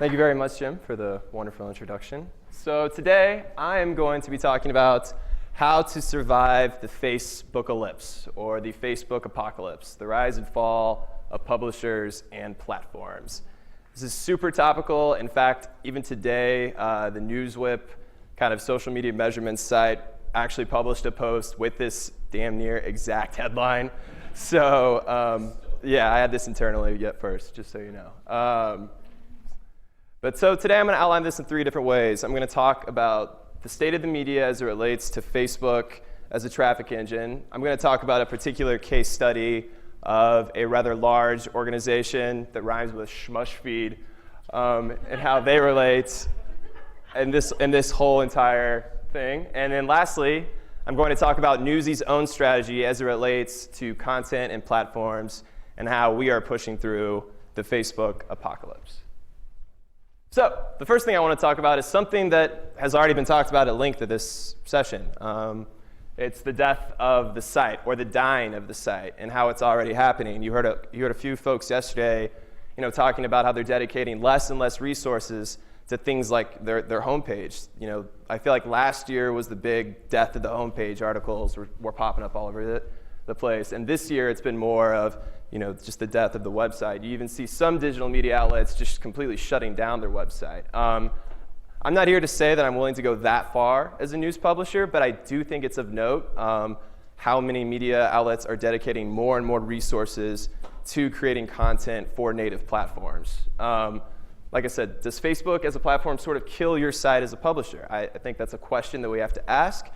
Thank you very much, Jim, for the wonderful introduction. So today, I am going to be talking about how to survive the Facebookalypse, or the Facebook apocalypse, the rise and fall of publishers and platforms. This is super topical. In fact, even today, the Newsy kind of social media measurement site actually published a post with this damn near exact headline. So yeah, I had this internally yet first, just so you know. But so today I'm going to outline this in 3 different ways. I'm going to talk about the state of the media as it relates to Facebook as a traffic engine. I'm going to talk about a particular case study of a rather large organization that rhymes with Shmushfeed, and how they relate in this whole entire thing. And then lastly, I'm going to talk about Newsy's own strategy as it relates to content and platforms and how we are pushing through the Facebook apocalypse. So the first thing I want to talk about is something that has already been talked about at length at this session. It's the death of the site, or the dying of the site, and how it's already happening. You heard a few folks yesterday, talking about how they're dedicating less and less resources to things like their homepage. I feel like last year was the big death of the homepage. Articles were popping up all over the place, and this year it's been more of just the death of the website. You even see some digital media outlets just completely shutting down their website. I'm not here to say that I'm willing to go that far as a news publisher, but I do think it's of note how many media outlets are dedicating more and more resources to creating content for native platforms. Like I said, does Facebook as a platform sort of kill your site as a publisher? I think that's a question that we have to ask.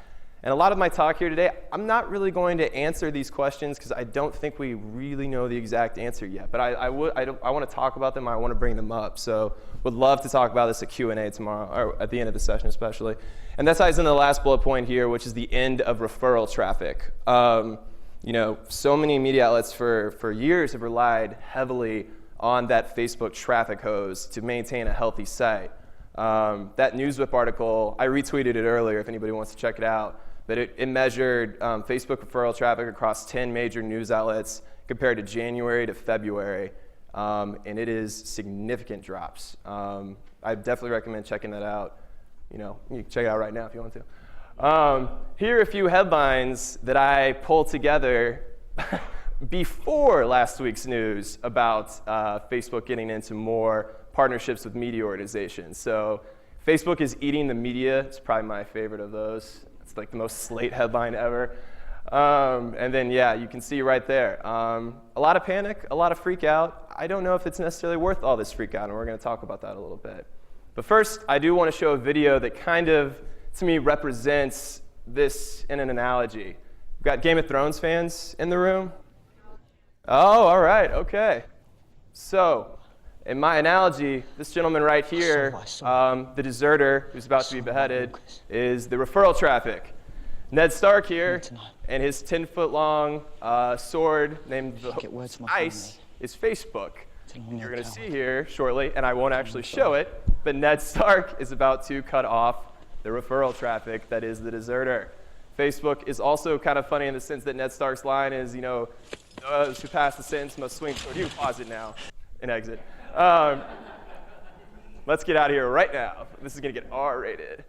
And a lot of my talk here today, I'm not really going to answer these questions because I don't think we really know the exact answer yet. But I want to talk about them. I want to bring them up. So would love to talk about this at Q&A tomorrow, or at the end of the session especially. And that ties into the last bullet point here, which is the end of referral traffic. So many media outlets for years have relied heavily on that Facebook traffic hose to maintain a healthy site. That Newsy article, I retweeted it earlier if anybody wants to check it out. But it measured Facebook referral traffic across 10 major news outlets compared to January to February, and it is significant drops. I definitely recommend checking that out. You can check it out right now if you want to. Here are a few headlines that I pulled together before last week's news about Facebook getting into more partnerships with media organizations. So Facebook is eating the media. It's probably my favorite of those. It's like the most Slate headline ever. And then, yeah, you can see right there. A lot of panic, a lot of freak out. I don't know if it's necessarily worth all this freak out, and we're going to talk about that a little bit. But first, I do want to show a video that kind of, to me, represents this in an analogy. We've got Game of Thrones fans in the room? Oh, all right, okay. So, in my analogy, this gentleman right here, the deserter who's about to be beheaded, is the referral traffic. Ned Stark here, and his 10-foot-long sword named the Ice is Facebook. And you're going to see here shortly, and I won't actually show it, but Ned Stark is about to cut off the referral traffic that is the deserter. Facebook is also kind of funny in the sense that Ned Stark's line is, those who pass the sentence must swing toward you. Pause it now and exit. Let's get out of here right now. This is going to get R-rated.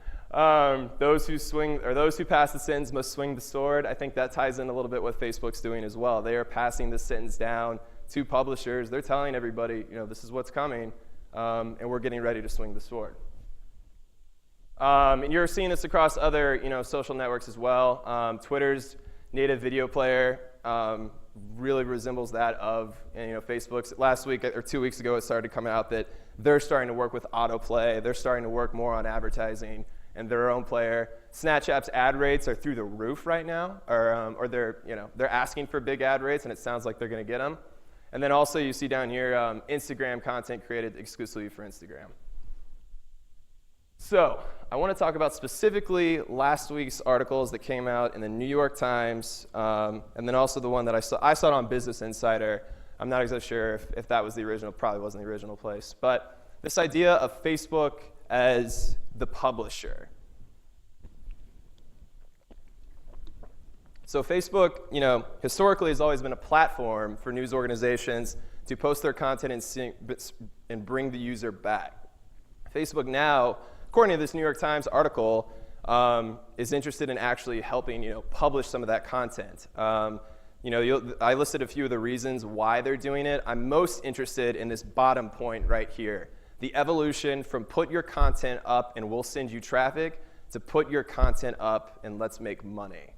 Those who pass the sentence must swing the sword. I think that ties in a little bit what Facebook's doing as well. They are passing the sentence down to publishers. They're telling everybody, this is what's coming, and we're getting ready to swing the sword. And you're seeing this across other, social networks as well. Twitter's native video player really resembles that of Facebook's. Last week or 2 weeks ago, it started coming out that they're starting to work with autoplay. They're starting to work more on advertising and their own player. Snapchat's ad rates are through the roof right now, or they're asking for big ad rates, and it sounds like they're going to get them. And then also you see down here Instagram content created exclusively for Instagram. So I want to talk about specifically last week's articles that came out in the New York Times, and then also the one that I saw it on Business Insider. I'm not exactly sure if that was the original, probably wasn't the original place. But this idea of Facebook as the publisher. So Facebook, historically has always been a platform for news organizations to post their content and bring the user back. Facebook now, according to this New York Times article, is interested in actually helping publish some of that content. I listed a few of the reasons why they're doing it. I'm most interested in this bottom point right here, the evolution from put your content up and we'll send you traffic to put your content up and let's make money.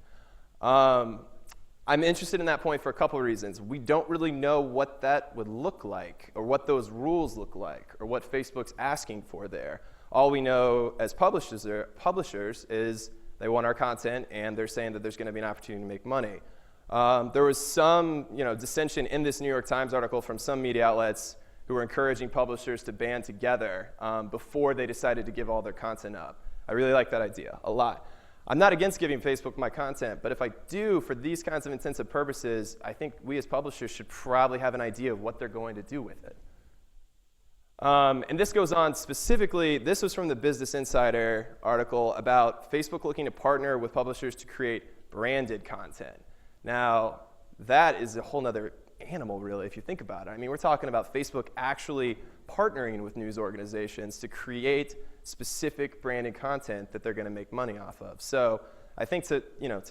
I'm interested in that point for a couple of reasons. We don't really know what that would look like or what those rules look like or what Facebook's asking for there. All we know as publishers is they want our content and they're saying that there's going to be an opportunity to make money. There was some dissension in this New York Times article from some media outlets who were encouraging publishers to band together before they decided to give all their content up. I really like that idea a lot. I'm not against giving Facebook my content, but if I do for these kinds of intensive purposes, I think we as publishers should probably have an idea of what they're going to do with it. And this goes on specifically, this was from the Business Insider article about Facebook looking to partner with publishers to create branded content. Now, that is a whole nother animal, really, if you think about it. I mean, we're talking about Facebook actually partnering with news organizations to create specific branded content that they're going to make money off of. So I think to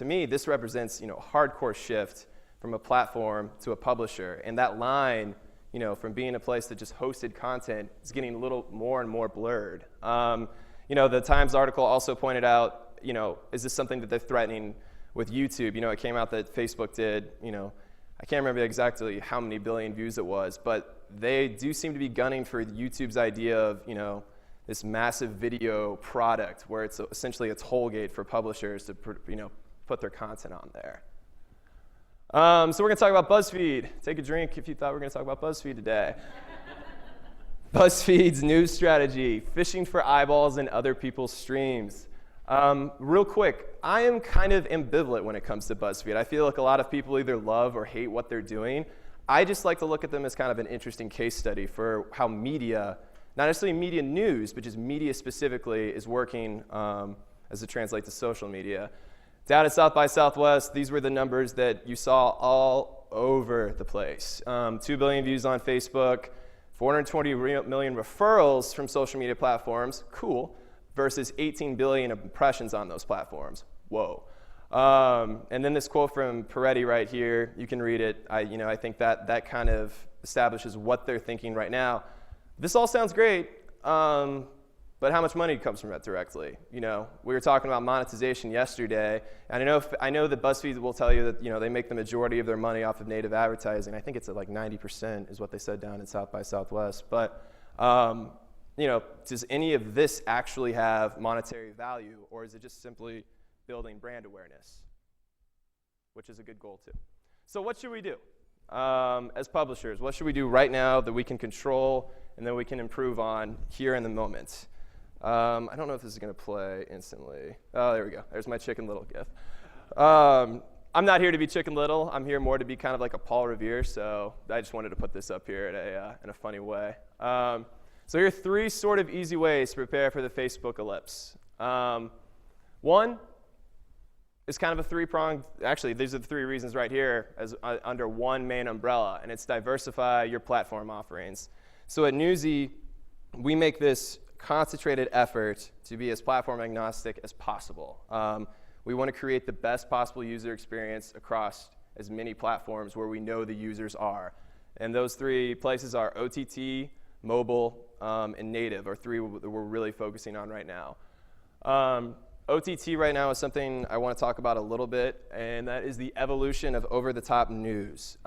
me, this represents a hardcore shift from a platform to a publisher. And that line, from being a place that just hosted content is getting a little more and more blurred. The Times article also pointed out, is this something that they're threatening with YouTube? It came out that Facebook did, I can't remember exactly how many billion views it was, but they do seem to be gunning for YouTube's idea of, this massive video product where it's essentially a toll gate for publishers to put their content on there. So we're going to talk about BuzzFeed. Take a drink if you thought we were going to talk about BuzzFeed today. BuzzFeed's news strategy, fishing for eyeballs in other people's streams. Real quick, I am kind of ambivalent when it comes to BuzzFeed. I feel like a lot of people either love or hate what they're doing. I just like to look at them as kind of an interesting case study for how media, not necessarily media news, but just media specifically, is working as it translates to social media. Down at South by Southwest, these were the numbers that you saw all over the place. 2 billion views on Facebook, 420 million referrals from social media platforms, cool, versus 18 billion impressions on those platforms. Whoa. And then this quote from Peretti right here, you can read it. I think that kind of establishes what they're thinking right now. This all sounds great, but how much money comes from that directly? We were talking about monetization yesterday, and I know that BuzzFeed will tell you that they make the majority of their money off of native advertising. I think it's at like 90% is what they said down in South by Southwest. But does any of this actually have monetary value, or is it just simply building brand awareness, which is a good goal too? So what should we do as publishers? What should we do right now that we can control and then we can improve on here in the moment? I don't know if this is going to play instantly. Oh, there we go. There's my Chicken Little gif. I'm not here to be Chicken Little. I'm here more to be kind of like a Paul Revere, so I just wanted to put this up here in a funny way. So here are 3 sort of easy ways to prepare for the Facebook ellipse. One is kind of a 3-pronged, actually these are the 3 reasons right here as under one main umbrella, and it's diversify your platform offerings. So at Newsy, we make this concentrated effort to be as platform agnostic as possible. We want to create the best possible user experience across as many platforms where we know the users are. And those 3 places are OTT, mobile, and native are 3 that we're really focusing on right now. OTT right now is something I want to talk about a little bit, and that is the evolution of over-the-top news.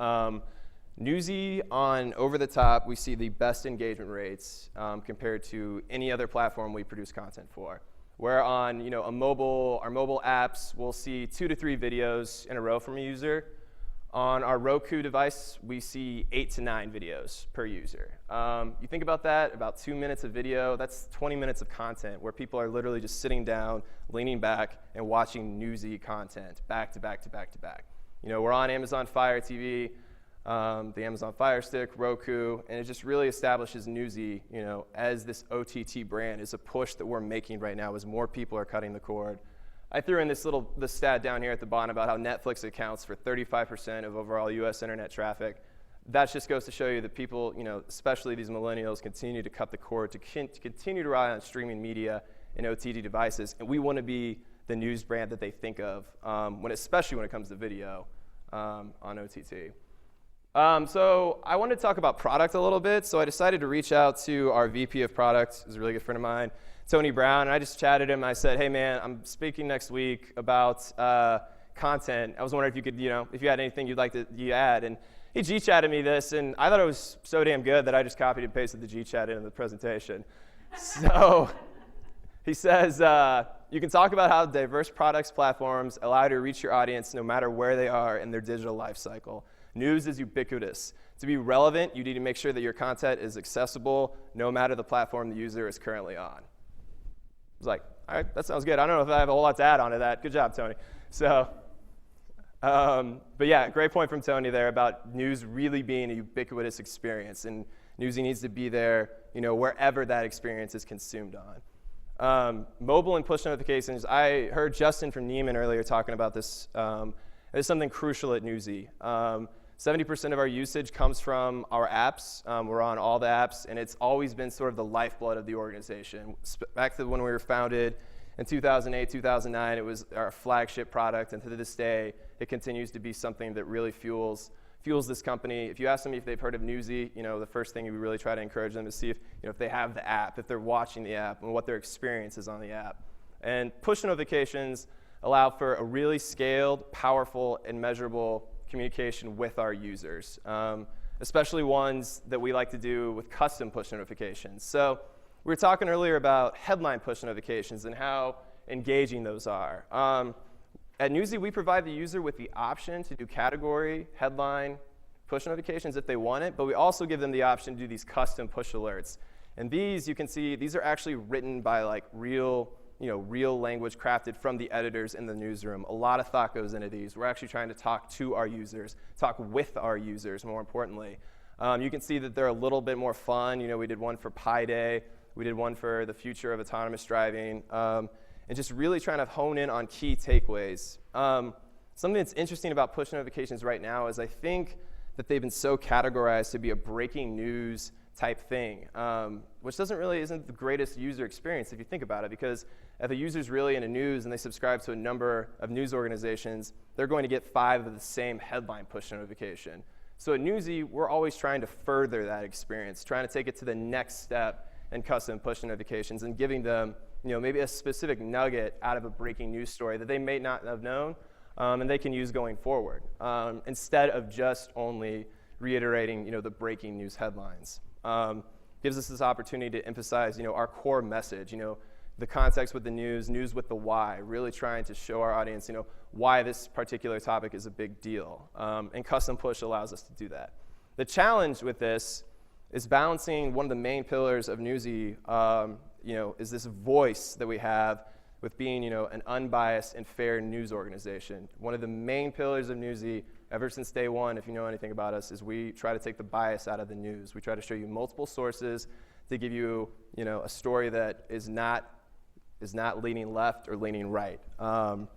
Newsy on over-the-top, we see the best engagement rates compared to any other platform we produce content for. Where on our mobile apps, we'll see 2 to 3 videos in a row from a user. On our Roku device, we see 8 to 9 videos per user. You think about that, about 2 minutes of video, that's 20 minutes of content where people are literally just sitting down, leaning back, and watching Newsy content back to back to back to back. We're on Amazon Fire TV, the Amazon Fire Stick, Roku, and it just really establishes Newsy, as this OTT brand is a push that we're making right now as more people are cutting the cord. I threw in this stat down here at the bottom about how Netflix accounts for 35% of overall US internet traffic. that just goes to show you that people, especially these millennials, continue to cut the cord, to continue to rely on streaming media and OTT devices, and we want to be the news brand that they think of, especially when it comes to video on OTT. So I wanted to talk about product a little bit, so I decided to reach out to our VP of product, who's a really good friend of mine, Tony Brown, and I just chatted him. I said, hey man, I'm speaking next week about content. I was wondering if you could, if you had anything you'd like to add, and he G-chatted me this, and I thought it was so damn good that I just copied and pasted the G-chat into the presentation. So he says, you can talk about how diverse products platforms allow you to reach your audience no matter where they are in their digital life cycle. News is ubiquitous. To be relevant, you need to make sure that your content is accessible no matter the platform the user is currently on. I was like, all right, that sounds good. I don't know if I have a whole lot to add onto that. Good job, Tony. So, but yeah, great point from Tony there about news really being a ubiquitous experience, and Newsy needs to be there, wherever that experience is consumed on. Mobile and push notifications. I heard Justin from Neiman earlier talking about this. It's something crucial at Newsy. 70% of our usage comes from our apps. We're on all the apps, and it's always been sort of the lifeblood of the organization. Back to when we were founded in 2008, 2009, it was our flagship product, and to this day, it continues to be something that really fuels this company. If you ask them if they've heard of Newsy, the first thing we really try to encourage them is see if they have the app, if they're watching the app, and what their experience is on the app. And push notifications allow for a really scaled, powerful, and measurable communication with our users, especially ones that we like to do with custom push notifications. So we were talking earlier about headline push notifications and how engaging those are. At Newsy, we provide the user with the option to do category, headline, push notifications if they want it, but we also give them the option to do these custom push alerts. And these, you can see, these are actually written by real language crafted from the editors in the newsroom. A lot of thought goes into these. We're actually trying to talk to our users, talk with our users, more importantly. You can see that they're a little bit more fun. We did one for Pi Day. We did one for the future of autonomous driving. And just really trying to hone in on key takeaways. Something that's interesting about push notifications right now is I think that they've been so categorized to be a breaking news type thing, which isn't the greatest user experience if you think about it, because if a user's really into news and they subscribe to a number of news organizations, they're going to get 5 of the same headline push notification. So at Newsy, we're always trying to further that experience, trying to take it to the next step in custom push notifications and giving them maybe a specific nugget out of a breaking news story that they may not have known and they can use going forward, instead of just only reiterating the breaking news headlines. Gives us this opportunity to emphasize our core message, the context with the news with the why, really trying to show our audience why this particular topic is a big deal. And custom push allows us to do that. The challenge with this is balancing one of the main pillars of Newsy, is this voice that we have with being an unbiased and fair news organization. One of the main pillars of Newsy ever since day one, if you know anything about us, is we try to take the bias out of the news. We try to show you multiple sources to give you, a story that is not leaning left or leaning right. And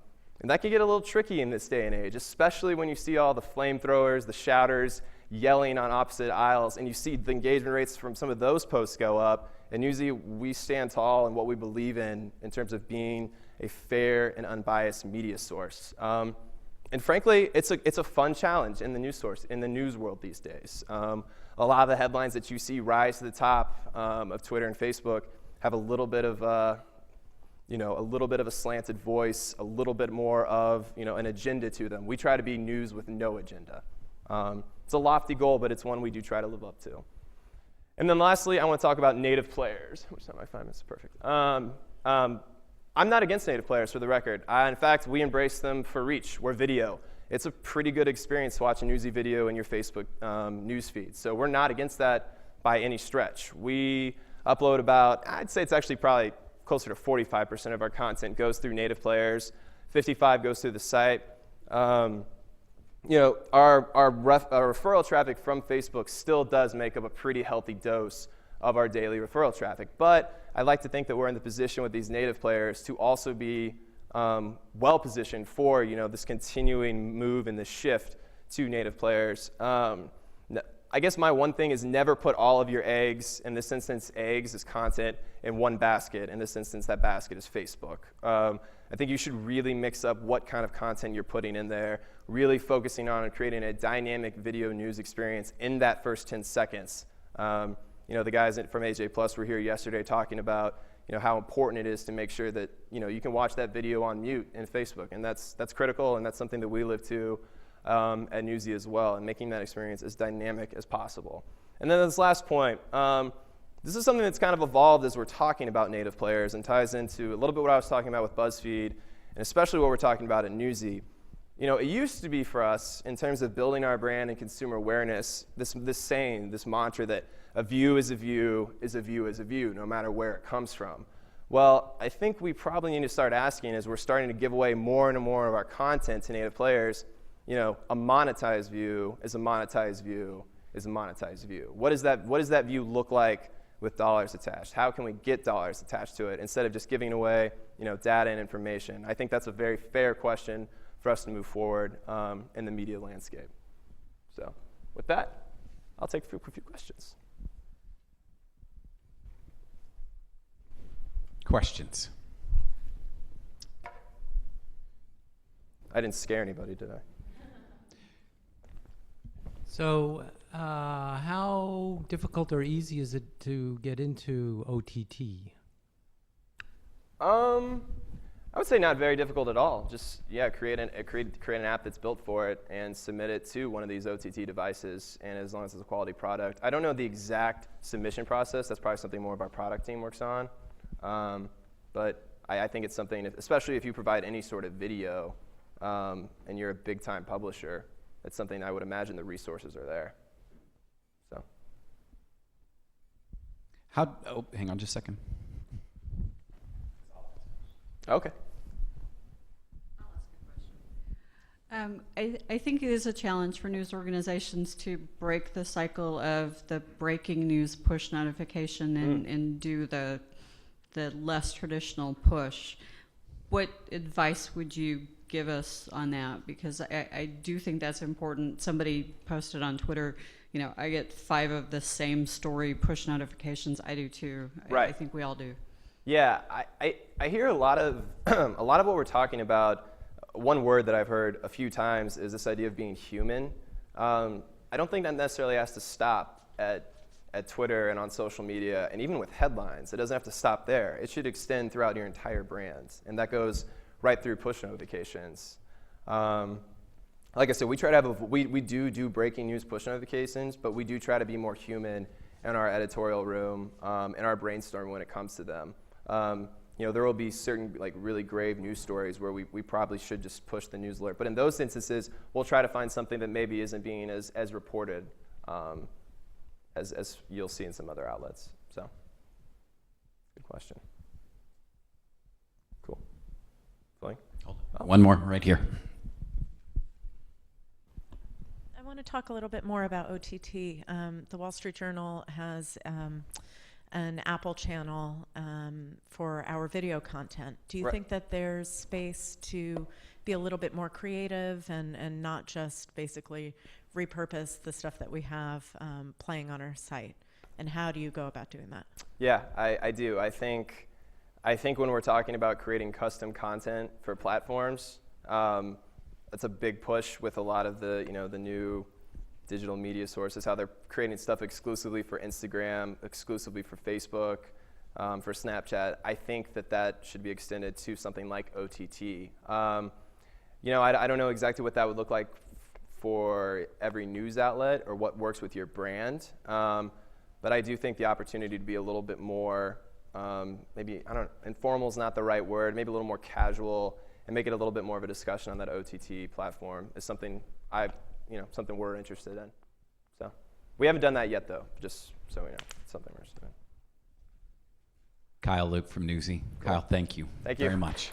that can get a little tricky in this day and age, especially when you see all the flamethrowers, the shouters, yelling on opposite aisles, and you see the engagement rates from some of those posts go up. And Newsy, we stand tall in what we believe in terms of being a fair and unbiased media source. And frankly, it's a fun challenge in the news world these days. A lot of the headlines that you see rise to the top of Twitter and Facebook have a little bit of a slanted voice, a little bit more of an agenda to them. We try to be news with no agenda. It's a lofty goal, but it's one we do try to live up to. And then lastly, I want to talk about native players, which time I find is perfect. I'm not against native players, for the record. In fact, we embrace them for reach. We're video. It's a pretty good experience to watch a Newsy video in your Facebook news feed. So we're not against that by any stretch. We upload I'd say it's actually probably closer to 45% of our content goes through native players. 55% goes through the site. Our referral traffic from Facebook still does make up a pretty healthy dose of our daily referral traffic. But I'd like to think that we're in the position with these native players to also be well positioned for this continuing move and this shift to native players. I guess my one thing is never put all of your eggs, in this instance eggs is content, in one basket. In this instance, that basket is Facebook. I think you should really mix up what kind of content you're putting in there, really focusing on creating a dynamic video news experience in that first 10 seconds. The guys from AJ Plus were here yesterday talking about how important it is to make sure that you can watch that video on mute in Facebook, and that's critical, and that's something that we live to at Newsy as well, and making that experience as dynamic as possible. And then this last point, this is something that's kind of evolved as we're talking about native players and ties into a little bit what I was talking about with BuzzFeed, and especially what we're talking about at Newsy. It used to be for us, in terms of building our brand and consumer awareness, this saying, this mantra that a view is a view is a view is a view, no matter where it comes from. Well, I think we probably need to start asking, as we're starting to give away more and more of our content to native players, a monetized view is a monetized view is a monetized view. What does that view look like with dollars attached? How can we get dollars attached to it instead of just giving away data and information? I think that's a very fair question for us to move forward in the media landscape. So with that, I'll take a few questions. Questions? I didn't scare anybody, did I? So how difficult or easy is it to get into OTT? I would say not very difficult at all. Just create an app that's built for it and submit it to one of these OTT devices, and as long as it's a quality product. I don't know the exact submission process. That's probably something more of our product team works on. But I think it's something, especially if you provide any sort of video and you're a big-time publisher, it's something I would imagine the resources are there. So. Hang on just a second. Okay. I think it is a challenge for news organizations to break the cycle of the breaking news push notification and do the less traditional push. What advice would you give us on that? Because I do think that's important. Somebody posted on Twitter, I get 5 of the same story push notifications. I do too. Right. I think we all do. Yeah, I hear a lot of what we're talking about. One word that I've heard a few times is this idea of being human. I don't think that necessarily has to stop at Twitter and on social media, and even with headlines. It doesn't have to stop there. It should extend throughout your entire brand, and that goes right through push notifications. Like I said, we try to have we do breaking news push notifications, but we do try to be more human in our editorial room, in our brainstorm when it comes to them. There will be certain really grave news stories where we probably should just push the news alert. But in those instances, we'll try to find something that maybe isn't being as reported as you'll see in some other outlets. So, good question. Cool. Going? One more right here. I want to talk a little bit more about OTT. The Wall Street Journal has an Apple channel for our video content. Do you think that there's space to be a little bit more creative and not just basically repurpose the stuff that we have playing on our site? And how do you go about doing that? Yeah, I do. I think when we're talking about creating custom content for platforms, that's a big push with a lot of the the new digital media sources, how they're creating stuff exclusively for Instagram, exclusively for Facebook, for Snapchat. I think that should be extended to something like OTT. I don't know exactly what that would look like for every news outlet or what works with your brand, but I do think the opportunity to be a little bit more, informal is not the right word, maybe a little more casual, and make it a little bit more of a discussion on that OTT platform is something something we're interested in. So we haven't done that yet, though, just so we know. It's something we're interested in. Kyle Luke from Newsy. Cool. Kyle, thank you. Thank you very much.